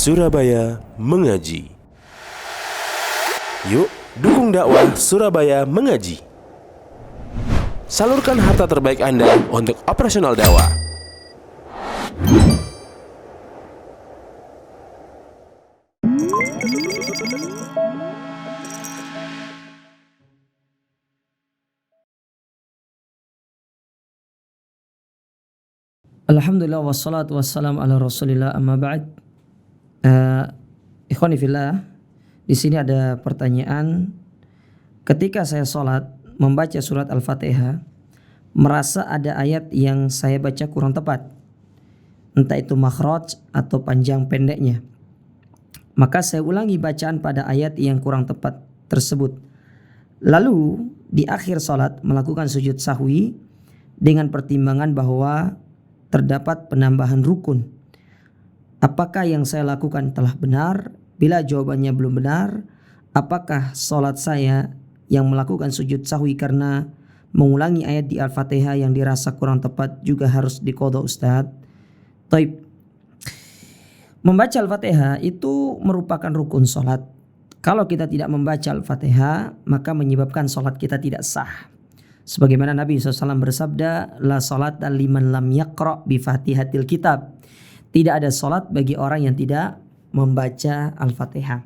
Surabaya Mengaji. Yuk, dukung dakwah Surabaya Mengaji. Salurkan harta terbaik Anda untuk operasional dakwah. Alhamdulillah wassalatu wassalamu ala Rasulillah amma ba'd. Ikhwani fillah, di sini ada pertanyaan. Ketika saya sholat membaca surat Al-Fatihah, merasa ada ayat yang saya baca kurang tepat, entah itu makhraj atau panjang pendeknya. Maka saya ulangi bacaan pada ayat yang kurang tepat tersebut. Lalu di akhir sholat melakukan sujud sahwi dengan pertimbangan bahwa terdapat penambahan rukun. Apakah yang saya lakukan telah benar? Bila jawabannya belum benar, apakah sholat saya yang melakukan sujud sahwi karena mengulangi ayat di Al-Fatihah yang dirasa kurang tepat juga harus diqadha, Ustaz? Taib. Membaca Al-Fatihah itu merupakan rukun sholat. Kalau kita tidak membaca Al-Fatihah, maka menyebabkan sholat kita tidak sah. Sebagaimana Nabi SAW bersabda, la salat liman lam yaqra' bi fatihatil kitab. Tidak ada salat bagi orang yang tidak membaca Al-Fatihah.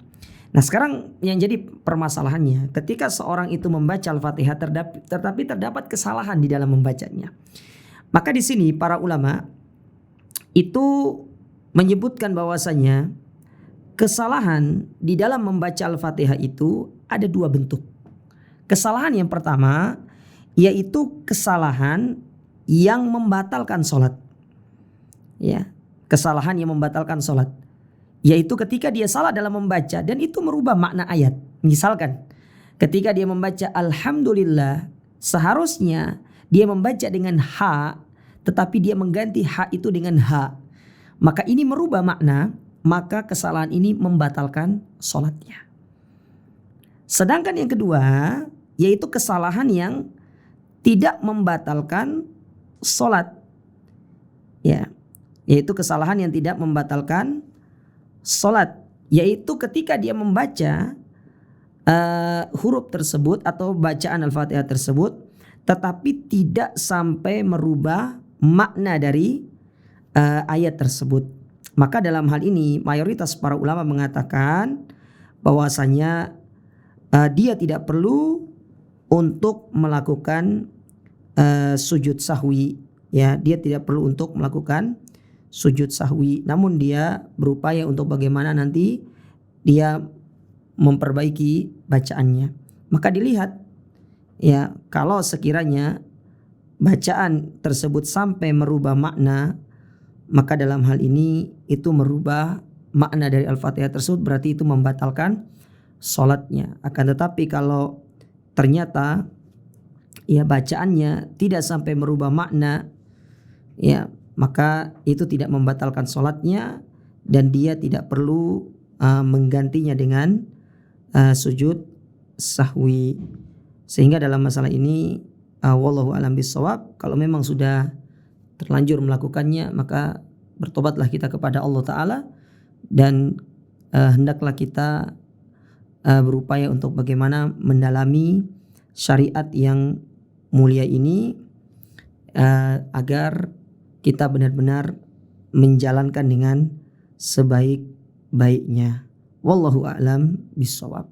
Nah, sekarang yang jadi permasalahannya, ketika seorang itu membaca Al-Fatihah tetapi terdapat kesalahan di dalam membacanya. Maka di sini para ulama itu menyebutkan bahwasanya kesalahan di dalam membaca Al-Fatihah itu ada dua bentuk. Kesalahan yang pertama yaitu kesalahan yang membatalkan sholat. Ya, kesalahan yang membatalkan sholat. Yaitu ketika dia salah dalam membaca dan itu merubah makna ayat. Misalkan ketika dia membaca Alhamdulillah, seharusnya dia membaca dengan ha, tetapi dia mengganti ha itu dengan ha. Maka ini merubah makna, maka kesalahan ini membatalkan sholatnya. Sedangkan yang kedua, yaitu kesalahan yang tidak membatalkan sholat, ya, yaitu kesalahan yang tidak membatalkan sholat, yaitu ketika dia membaca huruf tersebut atau bacaan Al-Fatihah tersebut, tetapi tidak sampai merubah makna dari ayat tersebut. Maka dalam hal ini mayoritas para ulama mengatakan bahwasanya dia tidak perlu untuk melakukan sujud sahwi, ya, dia tidak perlu untuk melakukan sujud sahwi, namun dia berupaya untuk bagaimana nanti dia memperbaiki bacaannya. Maka dilihat, ya, kalau sekiranya bacaan tersebut sampai merubah makna, maka dalam hal ini itu merubah makna dari Al-Fatihah tersebut, berarti itu membatalkan sholatnya. Akan tetapi kalau ternyata ya bacaannya tidak sampai merubah makna, ya, maka itu tidak membatalkan sholatnya dan dia tidak perlu menggantinya dengan sujud sahwi. Sehingga dalam masalah ini wallahu a'lam bishawab, kalau memang sudah terlanjur melakukannya, maka bertobatlah kita kepada Allah Ta'ala dan hendaklah kita berupaya untuk bagaimana mendalami syariat yang mulia ini agar kita benar-benar menjalankan dengan sebaik-baiknya. Wallahu a'lam bishawab.